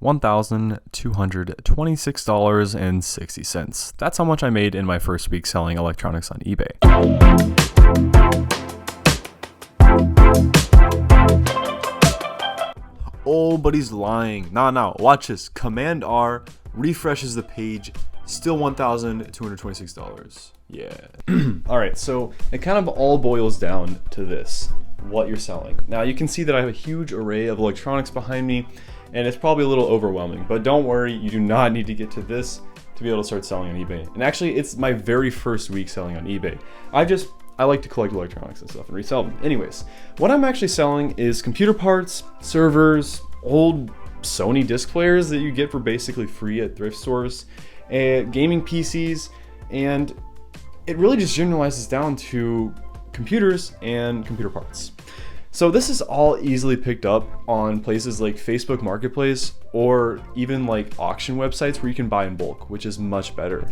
$1,226.60. That's how much I made in my first week selling electronics on eBay. Oh, but he's lying. Nah, watch this. Command R refreshes the page, still $1,226. Yeah. All right, so it kind of all boils down to this, what you're selling. Now you can see that I have a huge array of electronics behind me, and it's probably a little overwhelming, but don't worry, you do not need to get to this to be able to start selling on eBay. And actually, it's my very first week selling on eBay. I like to collect electronics and stuff and resell them. Anyways, what I'm actually selling is computer parts, servers, old Sony disc players that you get for basically free at thrift stores, gaming PCs, and it really just generalizes down to computers and computer parts. So this is all easily picked up on places like Facebook Marketplace or even like auction websites where you can buy in bulk, which is much better.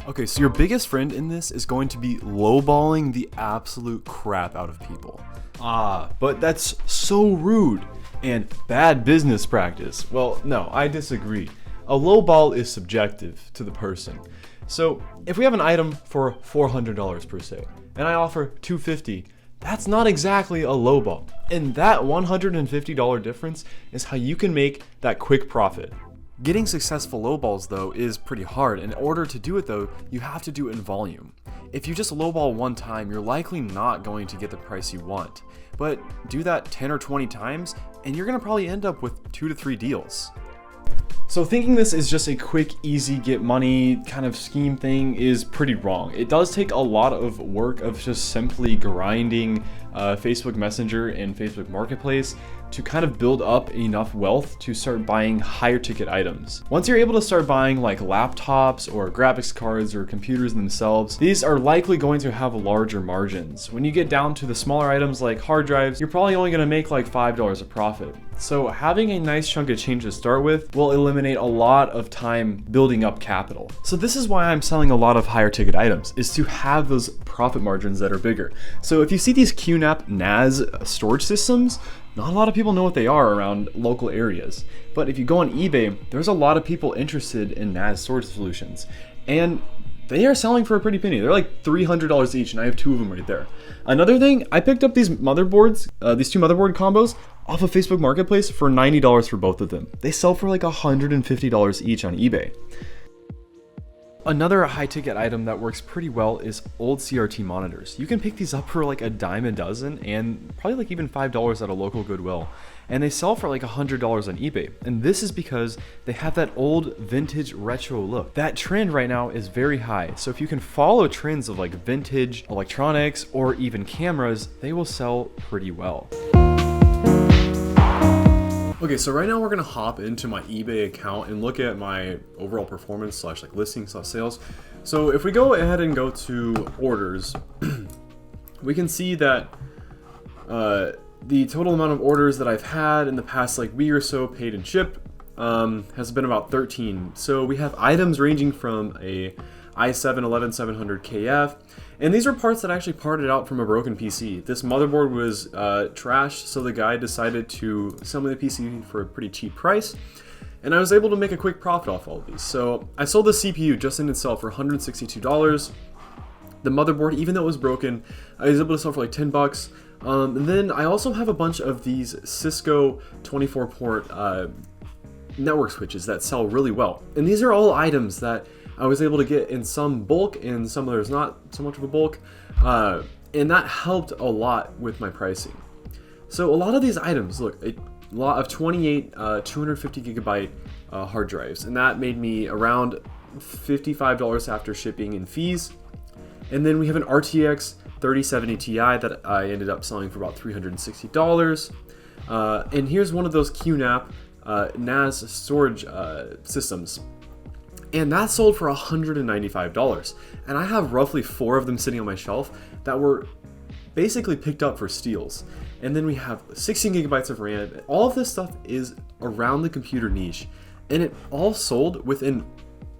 Okay, so your biggest friend in this is going to be lowballing the absolute crap out of people. But that's so rude and bad business practice. Well, no, I disagree. A lowball is subjective to the person. So if we have an item for $400 per se, and I offer $250, that's not exactly a lowball. And that $150 difference is how you can make that quick profit. Getting successful lowballs though is pretty hard. In order to do it though, you have to do it in volume. If you just lowball one time, you're likely not going to get the price you want. But do that 10 or 20 times, and you're gonna probably end up with 2 to 3 deals. So thinking this is just a quick, easy, get money kind of scheme thing is pretty wrong. It does take a lot of work of just simply grinding Facebook Messenger and Facebook Marketplace to kind of build up enough wealth to start buying higher ticket items. Once you're able to start buying like laptops or graphics cards or computers themselves, these are likely going to have larger margins. When you get down to the smaller items like hard drives, you're probably only gonna make like $5 a profit. So having a nice chunk of change to start with will eliminate a lot of time building up capital. So this is why I'm selling a lot of higher ticket items, is to have those profit margins that are bigger. So if you see these QNAP NAS storage systems, not a lot of people know what they are around local areas. But if you go on eBay, there's a lot of people interested in NAS storage solutions. And they are selling for a pretty penny. They're like $300 each, and I have 2 of them right there. Another thing, I picked up these motherboards, these 2 motherboard combos off of Facebook Marketplace for $90 for both of them. They sell for like $150 each on eBay. Another high ticket item that works pretty well is old CRT monitors. You can pick these up for like a dime a dozen and probably like even $5 at a local Goodwill. And they sell for like $100 on eBay. And this is because they have that old vintage retro look. That trend right now is very high. So if you can follow trends of like vintage electronics or even cameras, they will sell pretty well. Okay, so right now we're gonna hop into my eBay account and look at my overall performance / like listings / sales. So if we go ahead and go to orders, we can see that the total amount of orders that I've had in the past like week or so paid and shipped has been about 13. So we have items ranging from a i7 11700 KF, and these are parts that I actually parted out from a broken PC. This motherboard was trashed, so the guy decided to sell me the PC for a pretty cheap price, and I was able to make a quick profit off all of these. So I sold the CPU just in itself for $162. The motherboard, even though it was broken, I was able to sell for like 10 bucks. And then I also have a bunch of these Cisco 24 port network switches that sell really well. And these are all items that I was able to get in some bulk and some there's not so much of a bulk. And that helped a lot with my pricing. So a lot of these items, look, a lot of 28 250 gigabyte hard drives, and that made me around $55 after shipping and fees. And then we have an RTX 3070 Ti that I ended up selling for about $360. And here's one of those QNAP NAS storage systems. And that sold for $195. And I have roughly 4 of them sitting on my shelf that were basically picked up for steals. And then we have 16 gigabytes of RAM. All of this stuff is around the computer niche, and it all sold within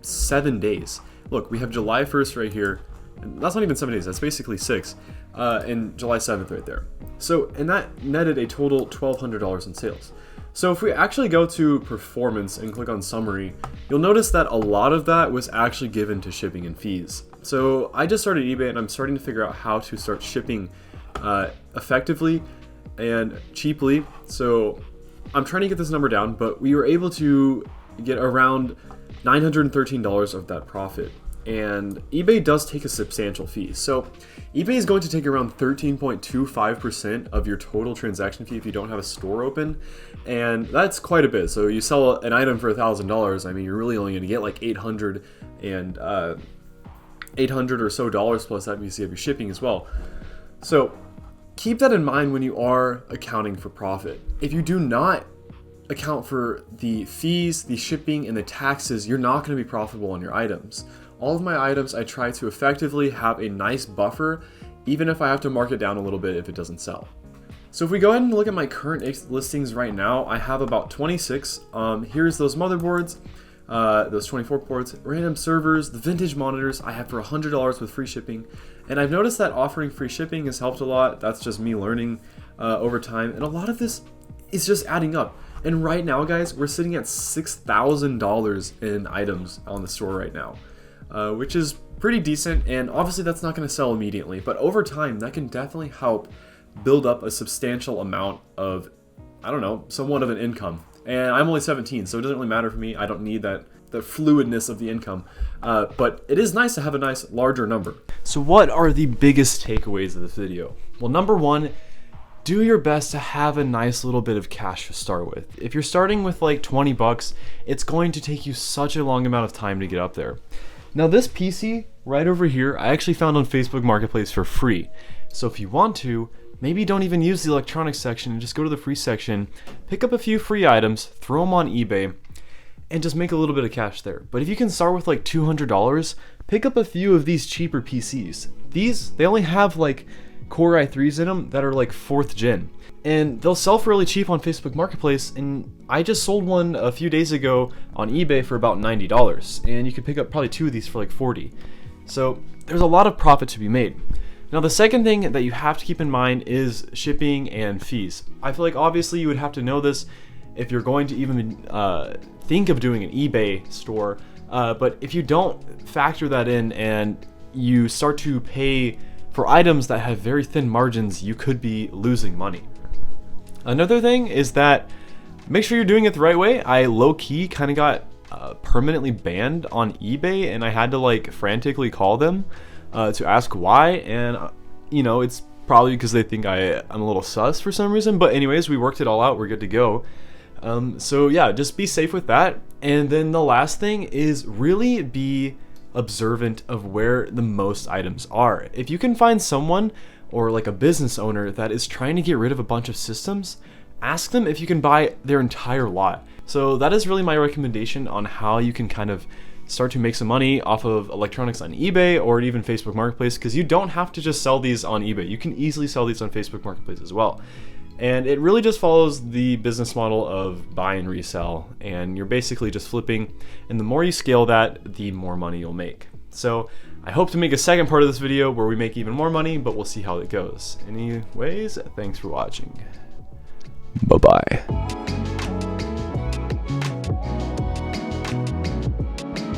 7 days. Look, we have July 1st right here. And that's not even 7 days, that's basically 6. and July 7th right there. So, and that netted a total $1,200 in sales. So if we actually go to performance and click on summary, you'll notice that a lot of that was actually given to shipping and fees. So I just started eBay and I'm starting to figure out how to start shipping effectively and cheaply. So I'm trying to get this number down, but we were able to get around $913 of that profit. And eBay does take a substantial fee. So eBay is going to take around 13.25% of your total transaction fee if you don't have a store open. And that's quite a bit. So you sell an item for $1,000. I mean, you're really only going to get like 800 or so dollars plus that VC of your shipping as well. So keep that in mind when you are accounting for profit. If you do not account for the fees, the shipping, and the taxes, you're not going to be profitable on your items. All of my items, I try to effectively have a nice buffer, even if I have to mark it down a little bit if it doesn't sell. So if we go ahead and look at my current listings right now, I have about 26. Here's those motherboards, those 24 ports, random servers, the vintage monitors I have for $100 with free shipping. And I've noticed that offering free shipping has helped a lot. That's just me learning over time. And a lot of this is just adding up. And right now, guys, we're sitting at $6,000 in items on the store right now. Which is pretty decent, and obviously that's not going to sell immediately, but over time that can definitely help build up a substantial amount of, I don't know, somewhat of an income. And I'm only 17, so it doesn't really matter for me. I don't need the fluidness of the income, but it is nice to have a nice larger number. So what are the biggest takeaways of this video? Well, number one, do your best to have a nice little bit of cash to start with. If you're starting with like 20 bucks, it's going to take you such a long amount of time to get up there. Now this PC right over here, I actually found on Facebook Marketplace for free. So if you want to, maybe don't even use the electronics section and just go to the free section, pick up a few free items, throw them on eBay, and just make a little bit of cash there. But if you can start with like $200, pick up a few of these cheaper PCs. They only have like Core i3s in them that are like 4th gen. And they'll sell for really cheap on Facebook Marketplace, and I just sold one a few days ago on eBay for about $90, and you could pick up probably 2 of these for like 40. So there's a lot of profit to be made. Now the second thing that you have to keep in mind is shipping and fees. I feel like obviously you would have to know this if you're going to even think of doing an eBay store, but if you don't factor that in and you start to pay for items that have very thin margins, you could be losing money. Another thing is that make sure you're doing it the right way. I low-key kind of got permanently banned on eBay, and I had to like frantically call them to ask why, and you know, it's probably because they think I'm a little sus for some reason, but anyways, we worked it all out, we're good to go. So yeah, just be safe with that. And then the last thing is really be observant of where the most items are. If you can find someone or like a business owner that is trying to get rid of a bunch of systems, ask them if you can buy their entire lot. So that is really my recommendation on how you can kind of start to make some money off of electronics on eBay or even Facebook Marketplace, because you don't have to just sell these on eBay. You can easily sell these on Facebook Marketplace as well. And it really just follows the business model of buy and resell, and you're basically just flipping, and the more you scale that, the more money you'll make. So I hope to make a second part of this video where we make even more money, but we'll see how it goes. Anyways, thanks for watching. Bye-bye.